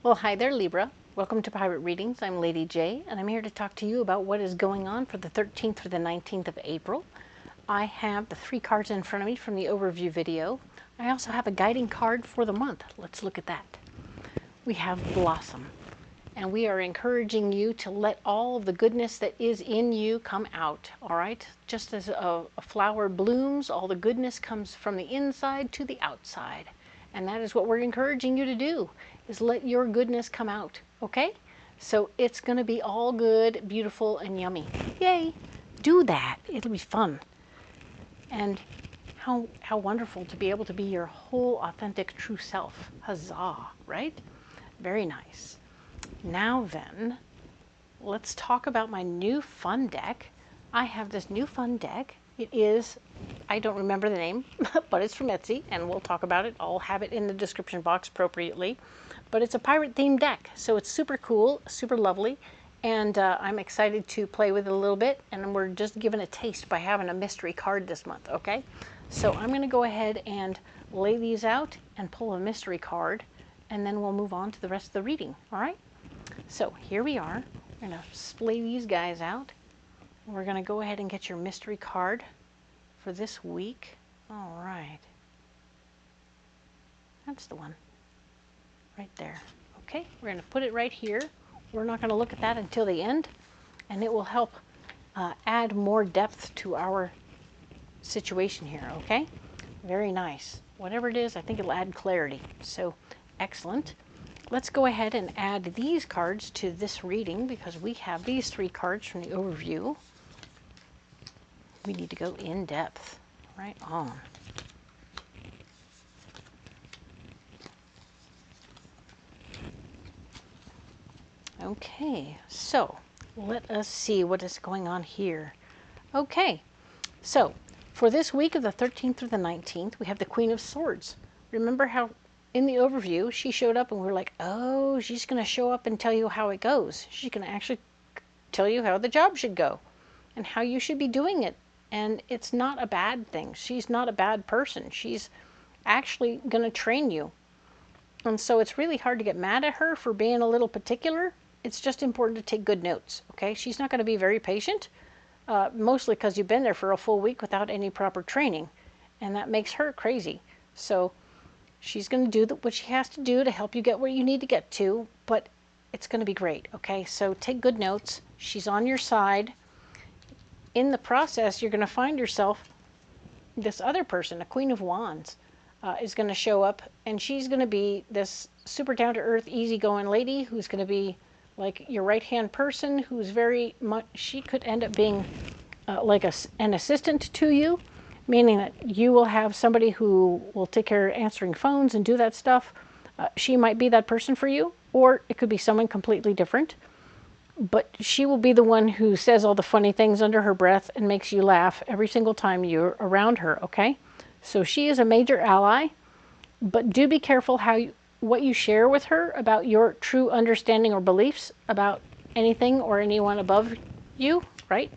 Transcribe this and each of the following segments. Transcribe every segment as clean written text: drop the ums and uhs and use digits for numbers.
Well, hi there, Libra. Welcome to Pirate Readings. I'm Lady J, and I'm here to talk to you about what is going on for the 13th through the 19th of April. I have the 3 cards in front of me from the overview video. I also have a guiding card for the month. Let's look at that. We have Blossom, and we are encouraging you to let all of the goodness that is in you come out, all right? Just as a flower blooms, all the goodness comes from the inside to the outside. And that is what we're encouraging you to do, is let your goodness come out, okay? So it's going to be all good, beautiful, and yummy. Yay! Do that. It'll be fun. And how wonderful to be able to be your whole, authentic, true self. Huzzah, right? Very nice. Now then, let's talk about my new fun deck. I have this new fun deck. It is, I don't remember the name, but it's from Etsy, and we'll talk about it. I'll have it in the description box appropriately. But it's a pirate-themed deck, so it's super cool, super lovely, and I'm excited to play with it a little bit, and we're just giving a taste by having a mystery card this month, okay? So I'm going to go ahead and lay these out and pull a mystery card, and then we'll move on to the rest of the reading, all right? So here we are. We're going to splay these guys out. We're going to go ahead and get your mystery card for this week. All right. That's the one. Right there. Okay, we're going to put it right here. We're not going to look at that until the end, and it will help add more depth to our situation here, okay? Very nice. Whatever it is, I think it'll add clarity. So, excellent. Let's go ahead and add these cards to this reading because we have these 3 cards from the overview. We need to go in depth. Right on. Okay, so let us see what is going on here. Okay, so for this week of the 13th through the 19th, we have the Queen of Swords. Remember how in the overview she showed up and we were like, oh, she's going to show up and tell you how it goes. She's going to actually tell you how the job should go and how you should be doing it. And it's not a bad thing. She's not a bad person. She's actually going to train you. And so it's really hard to get mad at her for being a little particular. It's just important to take good notes, okay? She's not going to be very patient, mostly because you've been there for a full week without any proper training. And that makes her crazy. So she's going to do what she has to do to help you get where you need to get to. But it's going to be great, okay? So take good notes. She's on your side. In the process, you're going to find yourself, this other person, a Queen of Wands, is going to show up, and she's going to be this super down-to-earth, easygoing lady who's going to be like your right-hand person, who's very much, she could end up being like an assistant to you, meaning that you will have somebody who will take care of answering phones and do that stuff. She might be that person for you, or it could be someone completely different. But she will be the one who says all the funny things under her breath and makes you laugh every single time you're around her, okay? So she is a major ally, but do be careful what you share with her about your true understanding or beliefs about anything or anyone above you, right?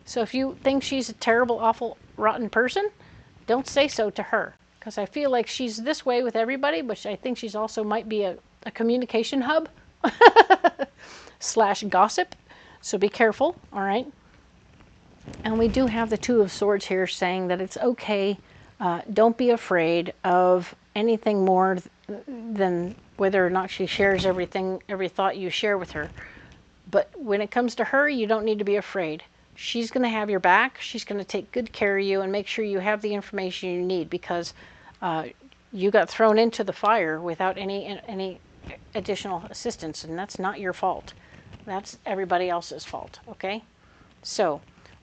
So if you think she's a terrible, awful, rotten person, don't say so to her, because I feel like she's this way with everybody, but I think she's also might be a communication hub. / gossip, so be careful, all right? And we do have the 2 of Swords here saying that it's okay, don't be afraid of anything more than whether or not she shares every thought you share with her. But when it comes to her, you don't need to be afraid. She's going to have your back, she's going to take good care of you and make sure you have the information you need, because you got thrown into the fire without any additional assistance, and that's not your fault. That's everybody else's fault, okay? So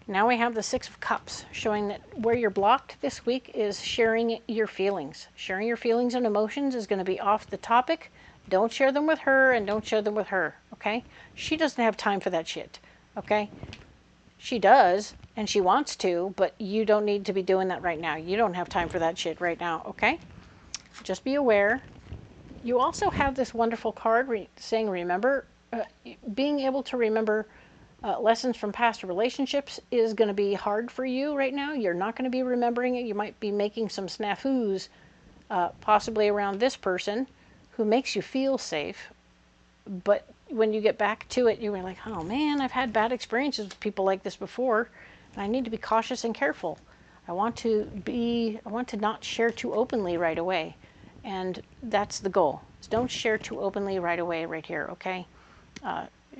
now we have the 6 of Cups showing that where you're blocked this week is sharing your feelings. Sharing your feelings and emotions is going to be off the topic. Don't share them with her, and don't share them with her, okay? She doesn't have time for that shit, okay? She does, and she wants to, but you don't need to be doing that right now. You don't have time for that shit right now, okay? Just be aware. You also have this wonderful card saying remember. Being able to remember lessons from past relationships is going to be hard for you right now. You're not going to be remembering it. You might be making some snafus, possibly around this person who makes you feel safe, but when you get back to it, you're like, oh man, I've had bad experiences with people like this before, and I need to be cautious and careful. I want to not share too openly right away. And that's the goal. So don't share too openly right away right here, okay?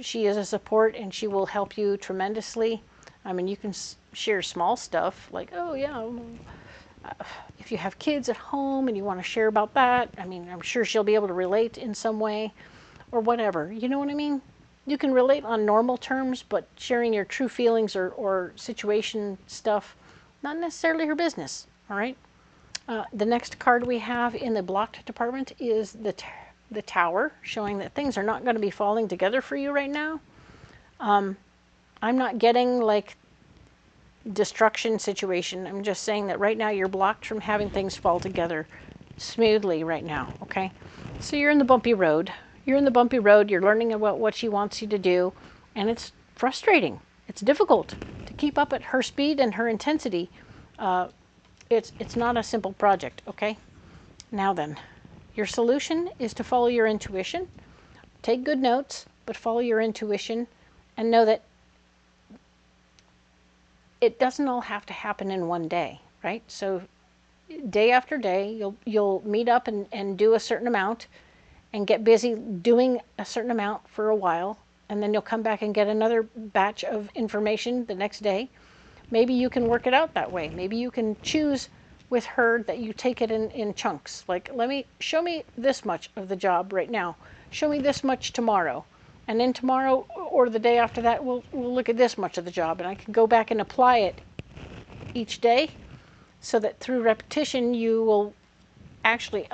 She is a support and she will help you tremendously. I mean, you can share small stuff like, oh yeah, if you have kids at home and you want to share about that, I mean, I'm sure she'll be able to relate in some way or whatever. You know what I mean? You can relate on normal terms, but sharing your true feelings or situation stuff, not necessarily her business, all right? The next card we have in the blocked department is the Tower, showing that things are not going to be falling together for you right now. I'm not getting like destruction situation. I'm just saying that right now you're blocked from having things fall together smoothly right now, okay? So you're in the bumpy road. You're in the bumpy road. You're learning about what she wants you to do, and it's frustrating. It's difficult to keep up at her speed and her intensity. It's not a simple project, okay? Now then, your solution is to follow your intuition. Take good notes, but follow your intuition and know that it doesn't all have to happen in one day, right? So day after day, you'll meet up and do a certain amount and get busy doing a certain amount for a while, and then you'll come back and get another batch of information the next day. Maybe you can work it out that way. Maybe you can choose with her that you take it in chunks. Like, show me this much of the job right now. Show me this much tomorrow. And then tomorrow or the day after that, we'll look at this much of the job. And I can go back and apply it each day so that through repetition, you will actually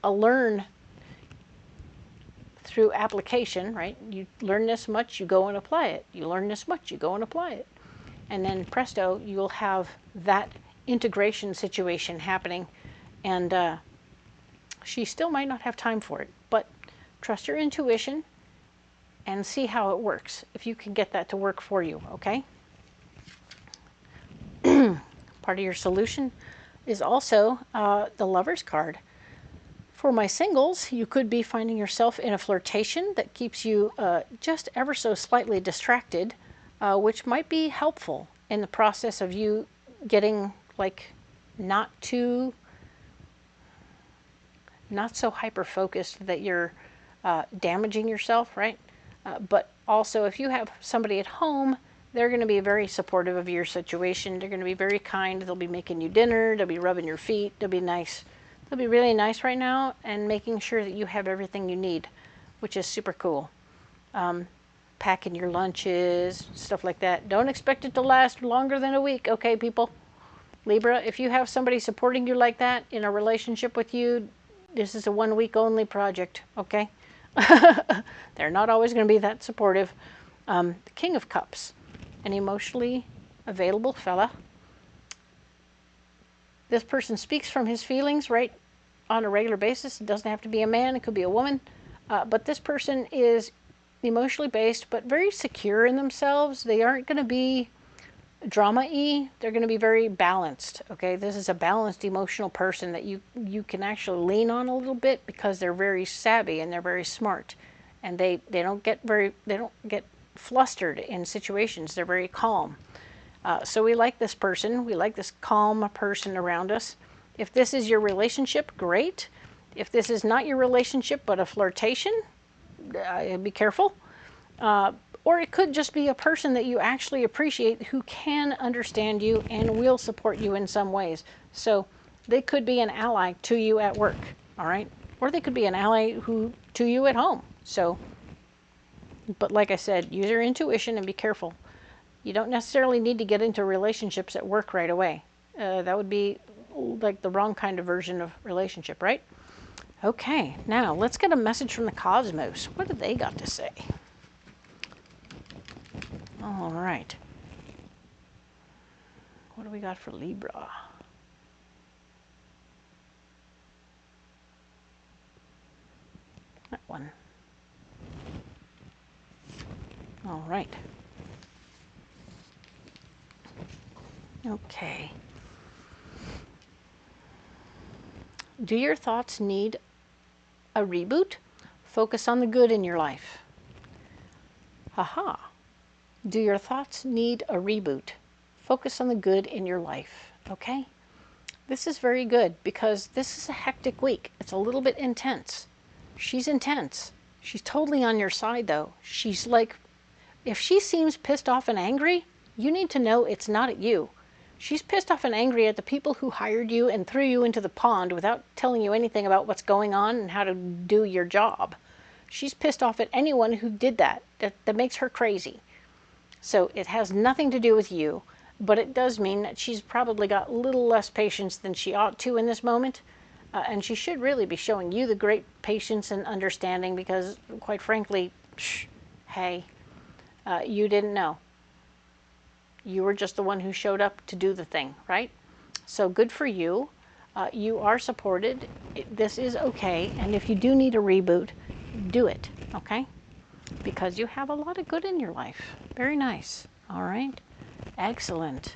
learn through application, right? You learn this much, you go and apply it. You learn this much, you go and apply it. And then presto, you'll have that integration situation happening, and she still might not have time for it, but trust your intuition and see how it works, if you can get that to work for you, okay? Part of your solution is also the Lover's card. For my singles, you could be finding yourself in a flirtation that keeps you just ever so slightly distracted, which might be helpful in the process of you getting like not so hyper focused that you're damaging yourself, right? But also if you have somebody at home, they're going to be very supportive of your situation. They're going to be very kind. They'll be making you dinner. They'll be rubbing your feet. They'll be nice. They'll be really nice right now and making sure that you have everything you need, which is super cool. Packing your lunches, stuff like that. Don't expect it to last longer than a week, okay, people? Libra, if you have somebody supporting you like that in a relationship with you, this is a 1 week only project, okay? They're not always going to be that supportive. The King of Cups, an emotionally available fella. This person speaks from his feelings, right, on a regular basis. It doesn't have to be a man, it could be a woman. But this person is emotionally based, but very secure in themselves. They aren't going to be drama-y. They're going to be very balanced, okay? This is a balanced emotional person that you can actually lean on a little bit because they're very savvy and they're very smart. And they don't get flustered in situations. They're very calm. So we like this person. We like this calm person around us. If this is your relationship, great. If this is not your relationship but a flirtation, be careful. Or it could just be a person that you actually appreciate who can understand you and will support you in some ways. So they could be an ally to you at work, all right? Or they could be an ally to you at home. So, but like I said, use your intuition and be careful. You don't necessarily need to get into relationships at work right away. That would be like the wrong kind of version of relationship, right? Okay, now let's get a message from the cosmos. What do they got to say? All right. What do we got for Libra? That one. All right. Okay. Do your thoughts need a reboot? Focus on the good in your life. Haha. Do your thoughts need a reboot? Focus on the good in your life, okay? This is very good because this is a hectic week. It's a little bit intense. She's intense. She's totally on your side though. She's like, if she seems pissed off and angry, you need to know it's not at you. She's pissed off and angry at the people who hired you and threw you into the pond without telling you anything about what's going on and how to do your job. She's pissed off at anyone who did that. That makes her crazy. So it has nothing to do with you, but it does mean that she's probably got a little less patience than she ought to in this moment. And she should really be showing you the great patience and understanding because, quite frankly, hey, you didn't know. You were just the one who showed up to do the thing, right? So good for you. You are supported. This is okay. And if you do need a reboot, do it, okay? Because you have a lot of good in your life. Very nice. All right. Excellent.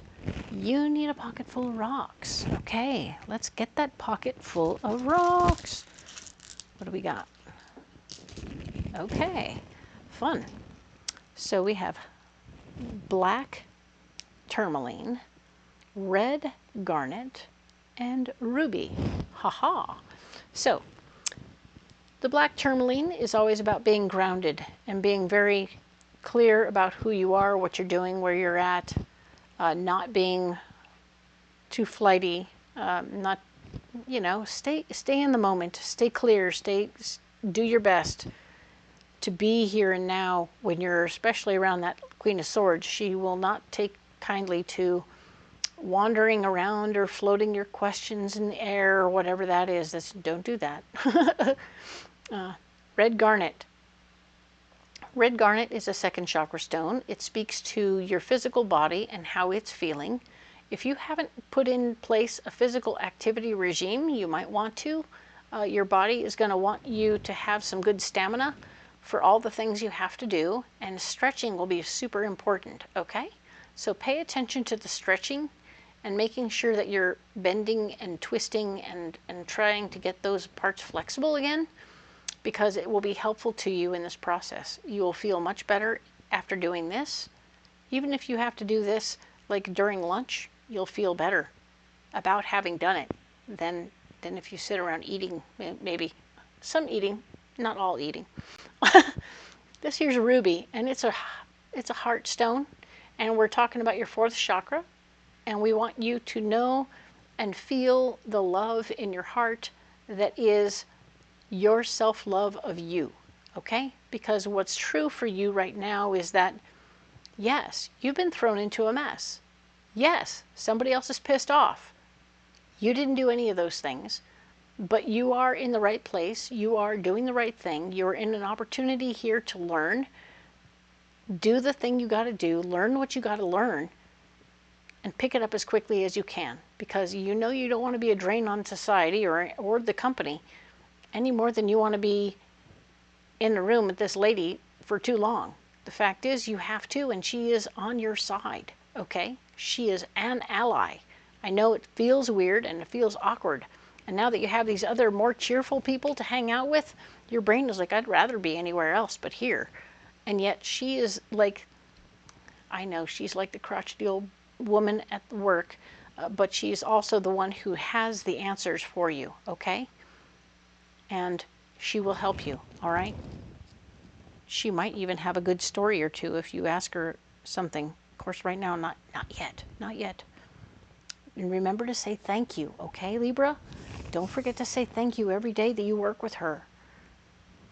You need a pocket full of rocks. Okay, let's get that pocket full of rocks. What do we got? Okay, fun. So we have black tourmaline, red garnet, and ruby. Haha. So the black tourmaline is always about being grounded and being very clear about who you are, what you're doing, where you're at, not being too flighty, not, you know, stay in the moment, stay clear, do your best to be here and now when you're especially around that Queen of Swords. She will not take kindly to wandering around or floating your questions in the air or whatever that is. Don't do that. Red garnet. Red garnet is a second chakra stone. It speaks to your physical body and how it's feeling. If you haven't put in place a physical activity regime, you might want to. Your body is going to want you to have some good stamina for all the things you have to do, and stretching will be super important, okay? So pay attention to the stretching and making sure that you're bending and twisting and trying to get those parts flexible again, because it will be helpful to you in this process. You will feel much better after doing this. Even if you have to do this like during lunch, you'll feel better about having done it than if you sit around eating, maybe some eating, not all eating. This here's a ruby, and it's a heart stone, and we're talking about your fourth chakra, and we want you to know and feel the love in your heart that is your self-love of you, okay? Because what's true for you right now is that, yes, you've been thrown into a mess. Yes, somebody else is pissed off. You didn't do any of those things, but you are in the right place. You are doing the right thing. You're in an opportunity here to learn. Do the thing you got to do. Learn what you got to learn, and pick it up as quickly as you can, because you know you don't want to be a drain on society or the company any more than you want to be in the room with this lady for too long. The fact is you have to, and she is on your side, okay? She is an ally. I know it feels weird and it feels awkward. And now that you have these other more cheerful people to hang out with, your brain is like, I'd rather be anywhere else but here. And yet she is like, I know she's like the crotchety old woman at work, but she's also the one who has the answers for you, okay? And she will help you, all right? She might even have a good story or two if you ask her something. Of course, right now, not yet, not yet. And remember to say thank you, okay, Libra? Don't forget to say thank you every day that you work with her.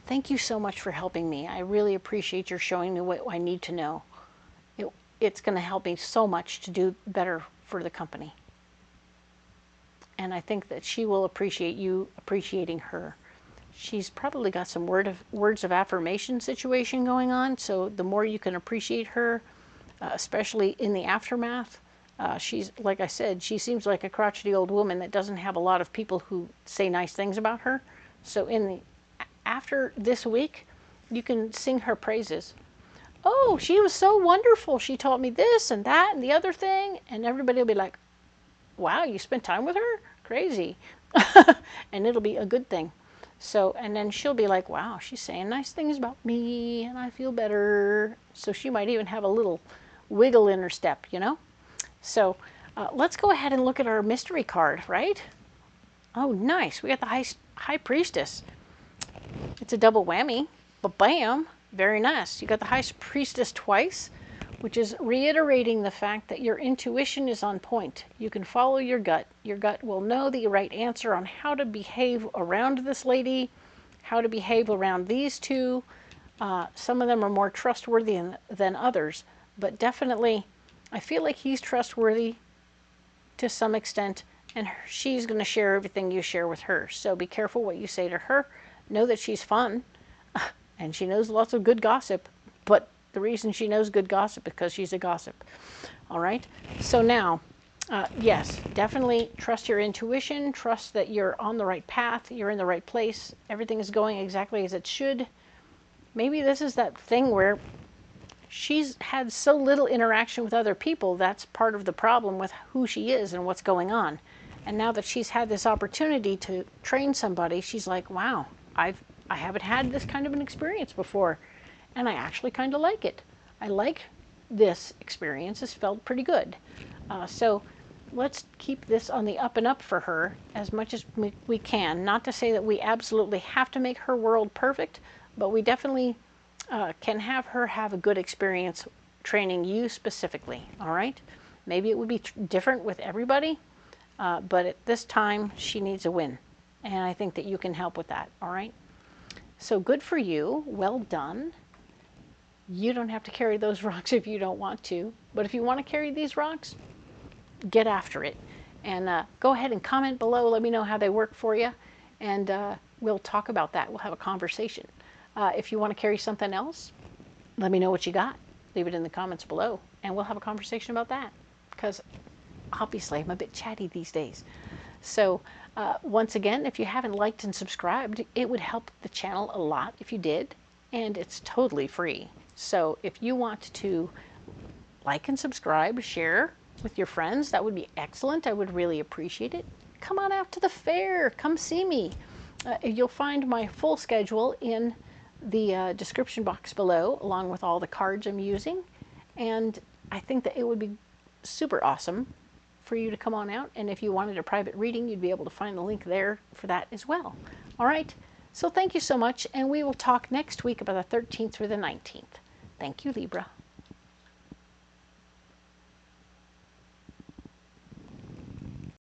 Thank you so much for helping me. I really appreciate your showing me what I need to know. It's going to help me so much to do better for the company. And I think that she will appreciate you appreciating her. She's probably got some words of affirmation situation going on, so the more you can appreciate her, especially in the aftermath, she's, like I said, she seems like a crotchety old woman that doesn't have a lot of people who say nice things about her. So after this week, you can sing her praises. Oh, she was so wonderful. She taught me this and that and the other thing. And everybody will be like, wow, you spent time with her? Crazy. And it'll be a good thing. So, and then she'll be like, wow, she's saying nice things about me and I feel better. So she might even have a little wiggle in her step, you know? So let's go ahead and look at our mystery card, right? Oh, nice. We got the High Priestess. It's a double whammy, but bam, very nice. You got the High Priestess twice, which is reiterating the fact that your intuition is on point. You can follow your gut. Your gut will know the right answer on how to behave around this lady, how to behave around these two. Some of them are more trustworthy than others, but definitely I feel like he's trustworthy to some extent, and she's going to share everything you share with her. So be careful what you say to her. Know that she's fun, and she knows lots of good gossip, but the reason she knows good gossip is because she's a gossip. All right? So now, yes, definitely trust your intuition. Trust that you're on the right path. You're in the right place. Everything is going exactly as it should. Maybe this is that thing where she's had so little interaction with other people. That's part of the problem with who she is and what's going on. And now that she's had this opportunity to train somebody, she's like, wow, I haven't had this kind of an experience before, and I actually kind of like it. I like this experience. It's felt pretty good. So let's keep this on the up and up for her as much as we can. Not to say that we absolutely have to make her world perfect, but we definitely can have her have a good experience training you specifically. All right? Maybe it would be different with everybody, but at this time she needs a win, and I think that you can help with that. All right? So good for you. Well done. You don't have to carry those rocks if you don't want to, but if you want to carry these rocks, get after it. And go ahead and comment below. Let me know how they work for you, and we'll talk about that. We'll have a conversation. If you want to carry something else, let me know what you got. Leave it in the comments below, and we'll have a conversation about that, because obviously I'm a bit chatty these days. So once again, if you haven't liked and subscribed, it would help the channel a lot if you did, and it's totally free. So if you want to like and subscribe, share with your friends, that would be excellent. I would really appreciate it. Come on out to the fair. Come see me. You'll find my full schedule in the description box below, along with all the cards I'm using. And I think that it would be super awesome for you to come on out. And if you wanted a private reading, you'd be able to find the link there for that as well. All right. So thank you so much. And we will talk next week about the 13th through the 19th. Thank you, Libra.